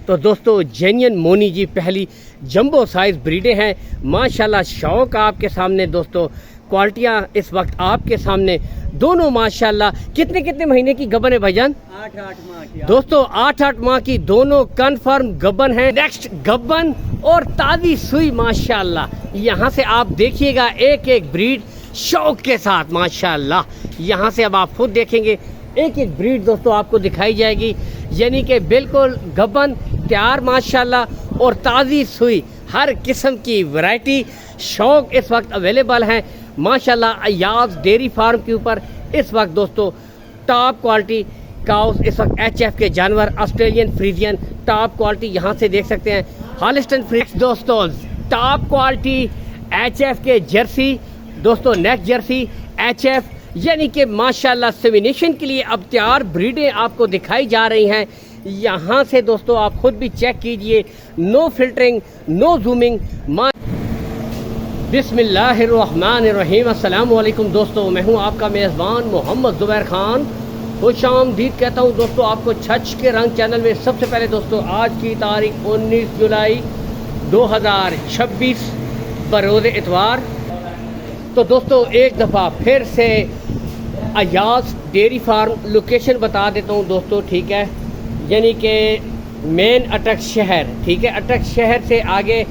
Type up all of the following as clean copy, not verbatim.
तो दोस्तों जेन्युइन मोनी जी पहली जंबो साइज ब्रीडें हैं माशाल्लाह। शौक आपके सामने दोस्तों, क्वालिटियाँ इस वक्त आपके सामने दोनों माशाल्लाह। कितने कितने महीने की गबन है भाईजान? 8-8 माह की दोस्तों, 8-8 माह की दोनों कंफर्म गबन है। नेक्स्ट गबन और ताज़ी सुई माशाल्लाह। यहाँ से आप देखिएगा एक एक ब्रीड शौक के साथ माशाल्लाह। यहाँ से अब आप खुद देखेंगे एक एक ब्रीड दोस्तों आपको दिखाई जाएगी, यानी कि बिल्कुल गबन तैयार माशाल्लाह और ताज़ी सुई। हर किस्म की वैरायटी शौक इस वक्त अवेलेबल हैं माशाल्लाह। अयाज डेयरी फार्म के ऊपर इस वक्त दोस्तों टॉप क्वालिटी काउस, इस वक्त HF के जानवर, ऑस्ट्रेलियन फ्रीजियन टॉप क्वालिटी यहाँ से देख सकते हैं। हॉलिस्टन फ्रीज दोस्तों टॉप क्वालिटी HF के जर्सी दोस्तों, नेक जर्सी HF, यानी कि माशाल्लाह सेमिनेशन के लिए अब तैयार ब्रीडें आपको दिखाई जा रही हैं। यहाँ से दोस्तों आप खुद भी चेक कीजिए, नो फिल्टरिंग, नो जूमिंग। बिस्मिल्लाहिर्रहमानिर्रहीम। अस्सलाम वालेकुम दोस्तों, मैं हूँ आपका मेज़बान मोहम्मद ज़ुबैर खान। खुशामदीद कहता हूँ दोस्तों आपको छच के रंग चैनल में। सबसे पहले दोस्तों आज की तारीख 19 जुलाई 2026 बरोज़ इतवार। तो दोस्तों एक दफ़ा फिर से अयाज डेयरी फार्म लोकेशन बता देता हूँ दोस्तों, ठीक है, यानी कि मेन अटक शहर, ठीक है, अटक शहर से आगे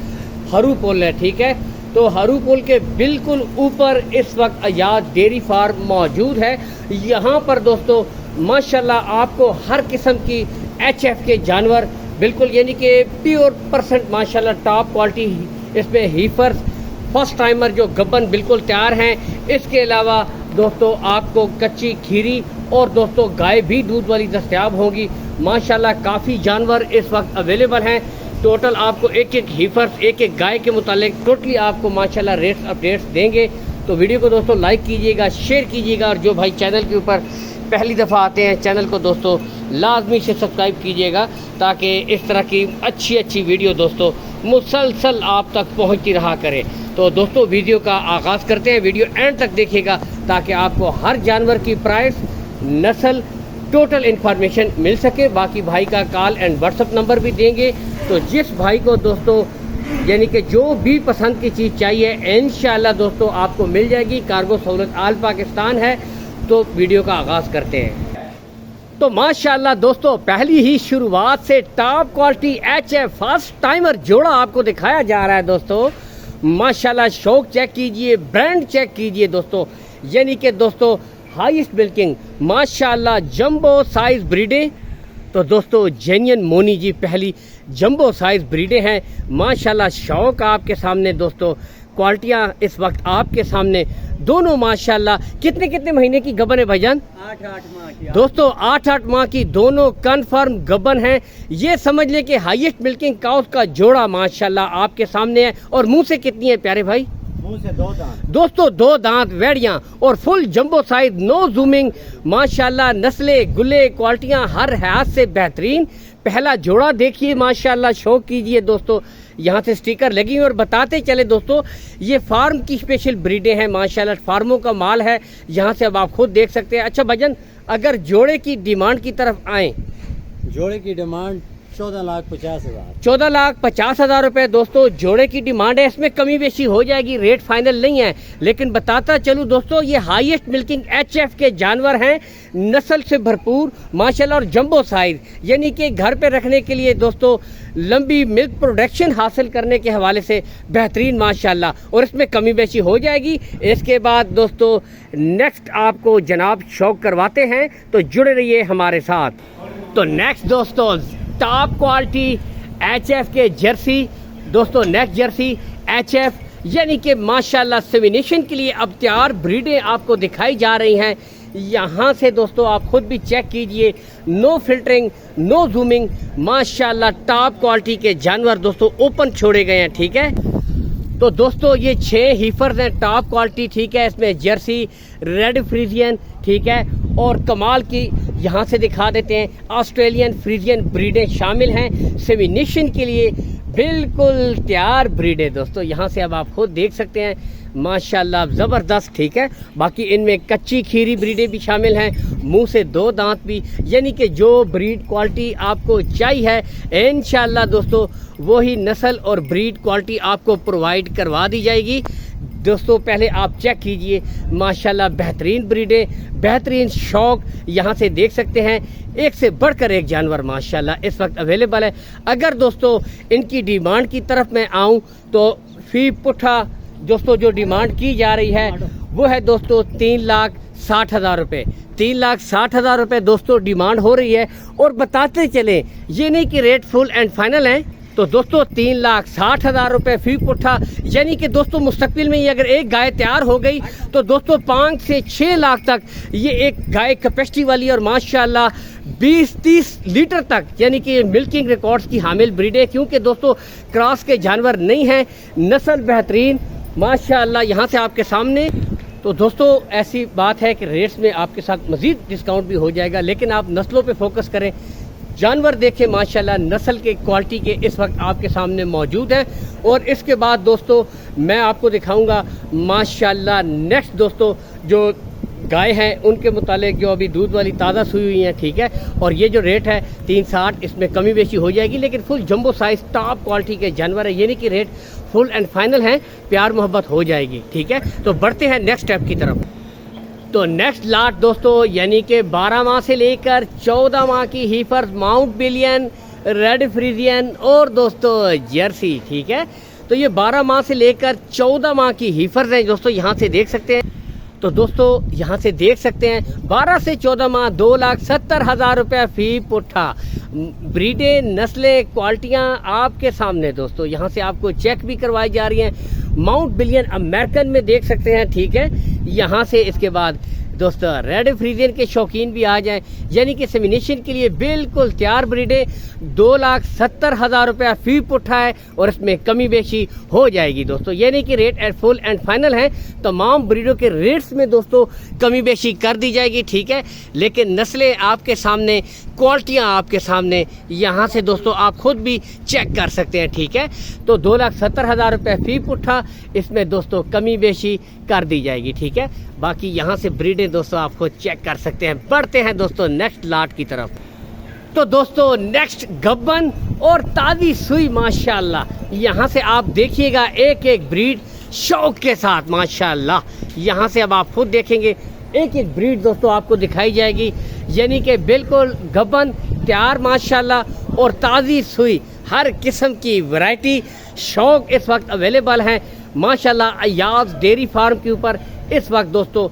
हरू पुल है, ठीक है। तो हरू पुल के बिल्कुल ऊपर इस वक्त अयाज डेयरी फार्म मौजूद है। यहाँ पर दोस्तों माशाल्लाह आपको हर किस्म की HF के जानवर बिल्कुल, यानी कि प्योर % माशाल्लाह टॉप क्वालिटी। इसमें हीफर्स फर्स्ट टाइमर जो गब्बन बिल्कुल तैयार हैं। इसके अलावा दोस्तों आपको कच्ची खीरी और दोस्तों गाय भी दूध वाली दस्तयाब होंगी माशाल्लाह। काफ़ी जानवर इस वक्त अवेलेबल हैं। टोटल आपको एक एक हीफर्स, एक एक गाय के मुतालिक टोटली आपको माशाल्लाह रेट्स अपडेट्स देंगे। तो वीडियो को दोस्तों लाइक कीजिएगा, शेयर कीजिएगा, और जो भाई चैनल के ऊपर पहली दफ़ा आते हैं चैनल को दोस्तों लाजमी से सब्सक्राइब कीजिएगा, ताकि इस तरह की अच्छी अच्छी वीडियो दोस्तों मुसलसल आप तक पहुंचती रहा करे। तो दोस्तों वीडियो का आगाज़ करते हैं, वीडियो एंड तक देखिएगा ताकि आपको हर जानवर की प्राइस, नस्ल, टोटल इन्फॉर्मेशन मिल सके। बाकी भाई का कॉल एंड व्हाट्सअप नंबर भी देंगे। तो जिस भाई को दोस्तों यानी कि जो भी पसंद की चीज़ चाहिए इंशाल्लाह दोस्तों आपको मिल जाएगी। कार्गो सहूलत आल पाकिस्तान है। तो वीडियो का आगाज़ करते हैं। तो माशाल्लाह दोस्तों पहली ही शुरुआत से top quality HF first timer जोड़ा आपको दिखाया जा रहा है दोस्तों माशाल्लाह। शौक चेक कीजिए, ब्रांड चेक कीजिए दोस्तों, यानी कि दोस्तों हाईएस्ट मिल्किंग माशाल्लाह जंबो साइज ब्रीडें। तो दोस्तों जेन्युइन मोनी जी पहली जंबो साइज ब्रीडें हैं माशाल्लाह। शौक आपके सामने दोस्तों, क्वालिटियाँ इस वक्त आपके सामने दोनों माशाल्लाह। कितने कितने महीने की गबन है भाईजान? 8-8 माह की दोस्तों, 8-8 माह की दोनों कंफर्म गबन हैं। ये समझ लें कि हाईएस्ट मिल्किंग काउस का जोड़ा माशाल्लाह आपके सामने है। और मुंह से कितनी है प्यारे भाई? मुंह से 2 दांत दोस्तों, 2 दांत वेड़ियाँ और full jumbo size, no zooming माशाल्लाह। नस्ले, गुले, क्वालिटियाँ हर हाथ से बेहतरीन। पहला जोड़ा देखिए माशाल्लाह, शौक कीजिए दोस्तों। यहाँ से स्टिकर लगी हुई और बताते चले दोस्तों ये फार्म की स्पेशल ब्रीडें हैं माशाल्लाह, फार्मों का माल है। यहाँ से अब आप खुद देख सकते हैं। अच्छा भजन, अगर जोड़े की डिमांड की तरफ आए, जोड़े की डिमांड 14,50,000 14,50,000 रुपये दोस्तों जोड़े की डिमांड है। इसमें कमी बेशी हो जाएगी, रेट फाइनल नहीं है। लेकिन बताता चलूँ दोस्तों ये हाईएस्ट मिल्किंग HF के जानवर हैं, नस्ल से भरपूर माशाल्लाह और जंबो साइज, यानी कि घर पे रखने के लिए दोस्तों लंबी मिल्क प्रोडक्शन हासिल करने के हवाले से बेहतरीन माशाल्लाह। और इसमें कमी बेशी हो जाएगी। इसके बाद दोस्तों नेक्स्ट आपको जनाब शौक करवाते हैं, तो जुड़े रहिए हमारे साथ। तो नेक्स्ट दोस्तों टॉप क्वालिटी HF के जर्सी दोस्तों, नेक जर्सी HF, यानी कि माशाल्लाह सेमिनेशन के लिए अब तैयार ब्रीडें आपको दिखाई जा रही हैं। यहाँ से दोस्तों आप खुद भी चेक कीजिए, नो फिल्टरिंग, नो जूमिंग माशाल्लाह। टॉप क्वालिटी के जानवर दोस्तों ओपन छोड़े गए हैं, ठीक है। तो दोस्तों ये 6 हीफर्स हैं टॉप क्वालिटी, ठीक है। इसमें जर्सी, रेड फ्रीजियन, ठीक है, और कमाल की यहाँ से दिखा देते हैं ऑस्ट्रेलियन फ्रीजियन ब्रीडें शामिल हैं। सेमिनेशन के लिए बिल्कुल तैयार ब्रीड है दोस्तों। यहाँ से अब आप खुद देख सकते हैं माशाल्लाह ज़बरदस्त, ठीक है। बाकी इनमें कच्ची खीरी ब्रीडें भी शामिल हैं, मुंह से 2 दांत भी, यानी कि जो ब्रीड क्वालिटी आपको चाहिए है इंशाल्लाह दोस्तों वही नस्ल और ब्रीड क्वालिटी आपको प्रोवाइड करवा दी जाएगी। दोस्तों पहले आप चेक कीजिए माशाल्लाह बेहतरीन ब्रीडें, बेहतरीन शौक, यहाँ से देख सकते हैं एक से बढ़कर एक जानवर माशाल्लाह इस वक्त अवेलेबल है। अगर दोस्तों इनकी डिमांड की तरफ मैं आऊँ तो फी पुट्ठा दोस्तों जो डिमांड की जा रही है वो है दोस्तों 3,60,000 रुपये। 3,60,000 रुपये दोस्तों डिमांड हो रही है। और बताते चलें ये नहीं कि रेट फुल एंड फाइनल है, तो दोस्तों 3,60,000 रुपये फी पुट्ठा, यानी कि दोस्तों मुस्तकबिल में ये अगर एक गाय तैयार हो गई तो दोस्तों 5 से 6 लाख तक ये एक गाय कैपेसिटी वाली और माशाल्लाह 20-30 लीटर तक, यानी कि मिल्किंग रिकॉर्ड्स की हामिल ब्रीड है। क्योंकि दोस्तों क्रॉस के जानवर नहीं हैं, नस्ल बेहतरीन माशाल्लाह यहाँ से आपके सामने। तो दोस्तों ऐसी बात है कि रेट्स में आपके साथ मज़ीद डिस्काउंट भी हो जाएगा, लेकिन आप नस्लों पे फोकस करें, जानवर देखें माशाल्लाह नस्ल के क्वालिटी के इस वक्त आपके सामने मौजूद हैं। और इसके बाद दोस्तों मैं आपको दिखाऊंगा माशाल्लाह नेक्स्ट दोस्तों जो गाय हैं उनके मुतालिक जो अभी दूध वाली ताज़ा सुई हुई हैं, ठीक है। और ये जो रेट है 360, इसमें कमी बेशी हो जाएगी, लेकिन full jumbo size top quality के जानवर है, यानी कि रेट फुल एंड फाइनल है, प्यार मोहब्बत हो जाएगी, ठीक है। तो बढ़ते हैं नेक्स्ट स्टेप की तरफ। तो नेक्स्ट लाट दोस्तों यानी कि 12 माह से लेकर 14 माह की हीफर माउंट बिलियन, रेड फ्रीजियन और दोस्तों जर्सी, ठीक है। तो ये 12 माह से लेकर 14 माह की हीफर्स हैं दोस्तों, यहाँ से देख सकते हैं। तो दोस्तों यहाँ से देख सकते हैं 12 से 14 माह 2,70,000 रुपये फी पुट्ठा। ब्रीडें, नस्लें, क्वालिटियाँ आपके सामने दोस्तों, यहाँ से आपको चेक भी करवाई जा रही हैं। माउंट बिलियन अमेरिकन में देख सकते हैं, ठीक है। यहाँ से इसके बाद दोस्तों रेड फ्रीजियन के शौकीन भी आ जाएं, यानी कि सेमिनेशन के लिए बिल्कुल तैयार ब्रीडें 2,70,000 रुपया फी पुट्ठा है और इसमें कमी बेशी हो जाएगी दोस्तों, यानी कि rate at full and final है। तमाम ब्रीडों के रेट्स में दोस्तों कमी बेशी कर दी जाएगी, ठीक है। लेकिन नस्लें आपके सामने, क्वालिटियाँ आपके सामने, यहाँ से दोस्तों आप खुद भी चेक कर सकते हैं, ठीक है। तो 2,70,000 रुपये फी पुट्ठा, इसमें दोस्तों कमी बेशी कर दी जाएगी, ठीक है। बाकी यहाँ से ब्रीडें दोस्तों आप खुद चेक कर सकते हैं। बढ़ते हैं दोस्तों नेक्स्ट लाट की तरफ। तो दोस्तों नेक्स्ट गब्बन और ताज़ी सुई माशाल्लाह, यहाँ से आप देखिएगा एक एक ब्रीड शौक के साथ माशाल्लाह। यहाँ से अब आप खुद देखेंगे एक एक ब्रीड दोस्तों आपको दिखाई जाएगी, यानी कि बिल्कुल गब्बन तैयार माशाल्लाह और ताज़ी सुई, हर किस्म की वैरायटी शौक इस वक्त अवेलेबल है माशाल्लाह। अयाज डेयरी फार्म के ऊपर इस वक्त दोस्तों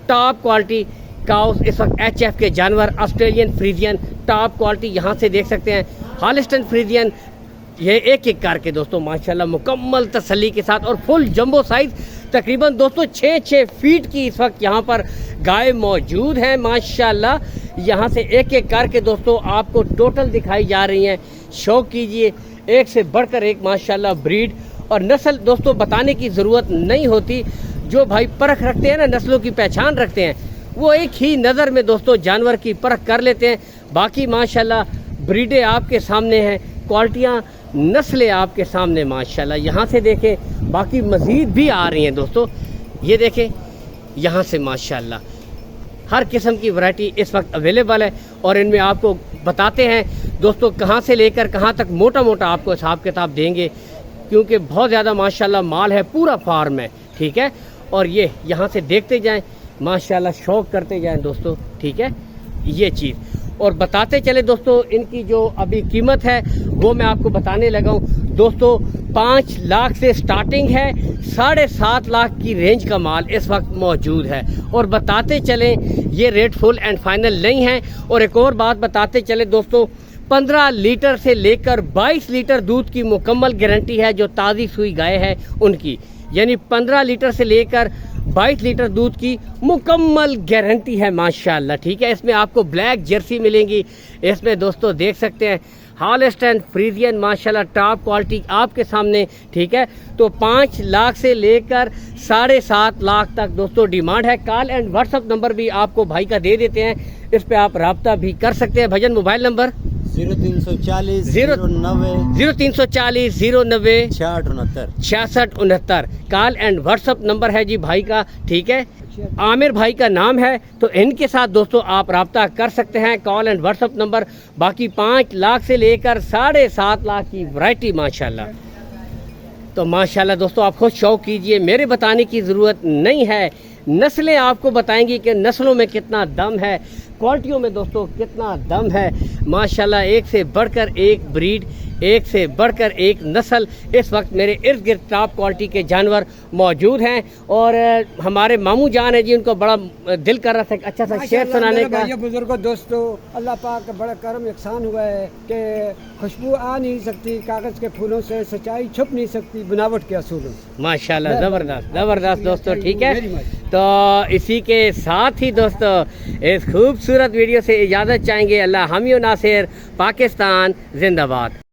टॉप क्वालिटी काउस, इस वक्त HF के जानवर, ऑस्ट्रेलियन फ्रीजियन टॉप क्वालिटी, यहाँ से देख सकते हैं हॉलिस्टन फ्रीजियन, ये एक एक करके दोस्तों माशाल्लाह मुकम्मल तसल्ली के साथ और फुल जंबो साइज तकरीबन दोस्तों 6-6 फीट की इस वक्त यहाँ पर गाय मौजूद हैं माशाल्लाह। यहाँ से एक एक करके दोस्तों आपको टोटल दिखाई जा रही हैं। शौक कीजिए, एक से बढ़कर एक माशाल्लाह ब्रीड और नस्ल दोस्तों बताने की ज़रूरत नहीं होती। जो भाई परख रखते हैं ना, नस्लों की पहचान रखते हैं, वो एक ही नज़र में दोस्तों जानवर की परख कर लेते हैं। बाकी माशाल्लाह ब्रीडें आपके सामने हैं, क्वालिटियाँ, नस्लें आपके सामने माशाल्लाह। यहाँ से देखें बाकी मज़ीद भी आ रही हैं दोस्तों, ये देखें यहाँ से माशाल्लाह हर किस्म की वैरायटी इस वक्त अवेलेबल है। और इनमें आपको बताते हैं दोस्तों कहाँ से लेकर कहाँ तक मोटा मोटा आपको हिसाब किताब देंगे, क्योंकि बहुत ज़्यादा माशाल्लाह माल है, पूरा फार्म है, ठीक है। और ये यहाँ से देखते जाएं माशाल्लाह, शौक करते जाएं दोस्तों, ठीक है। ये चीज़ और बताते चले दोस्तों, इनकी जो अभी कीमत है वो मैं आपको बताने लगा हूँ दोस्तों। 5 लाख से स्टार्टिंग है, 7.5 लाख की रेंज का माल इस वक्त मौजूद है। और बताते चलें ये रेट फुल एंड फाइनल नहीं है। और एक और बात बताते चले दोस्तों, 15 लीटर से लेकर 22 लीटर दूध की मुकम्मल गारंटी है जो ताज़ी सुई गाय है उनकी, यानी 15 लीटर से लेकर 22 लीटर दूध की मुकम्मल गारंटी है माशाल्लाह, ठीक है। इसमें आपको ब्लैक जर्सी मिलेंगी, इसमें दोस्तों देख सकते हैं हॉलिस्टन फ्रीजियन माशाल्लाह टॉप क्वालिटी आपके सामने, ठीक है। तो 5 लाख से लेकर 7.5 लाख तक दोस्तों डिमांड है। कॉल एंड व्हाट्सअप नंबर भी आपको भाई का दे देते हैं, इस पे आप रब्ता भी कर सकते हैं। Bhajan mobile number 0340 0 090 0340 090 6669 6669 call and WhatsApp number है जी भाई का, ठीक है। आमिर भाई का नाम है, तो इनके साथ दोस्तों आप रब्ता कर सकते हैं, कॉल एंड व्हाट्सअप नंबर। बाकी 5 लाख से लेकर 7.5 लाख की वैरायटी माशाल्लाह। तो माशाल्लाह दोस्तों आप खुद शौक कीजिए, मेरे बताने की ज़रूरत नहीं है। नस्लें आपको बताएंगी कि नस्लों में कितना दम है, क्वालिटियों में दोस्तों कितना दम है माशाल्लाह। एक से बढ़कर एक ब्रीड, एक से बढ़कर एक नस्ल इस वक्त मेरे इर्द गिर्द टॉप क्वालिटी के जानवर मौजूद हैं। और हमारे मामू जान है जी, उनको बड़ा दिल कर रहा था अच्छा सा शेर सुनाने का। बुजुर्गों दोस्तों, अल्लाह पाक का बड़ा करम एहसान हुआ है कि खुशबू आ नहीं सकती कागज़ के फूलों से, सच्चाई छुप नहीं सकती बनावट के असूलों से। माशाल्लाह ज़बरदस्त ज़बरदस्त दोस्तों, ठीक है। तो इसी के साथ ही दोस्तों इस खूबसूरत वीडियो से इजाज़त चाहेंगे। अल्लाह हामी नासिर, पाकिस्तान जिंदाबाद।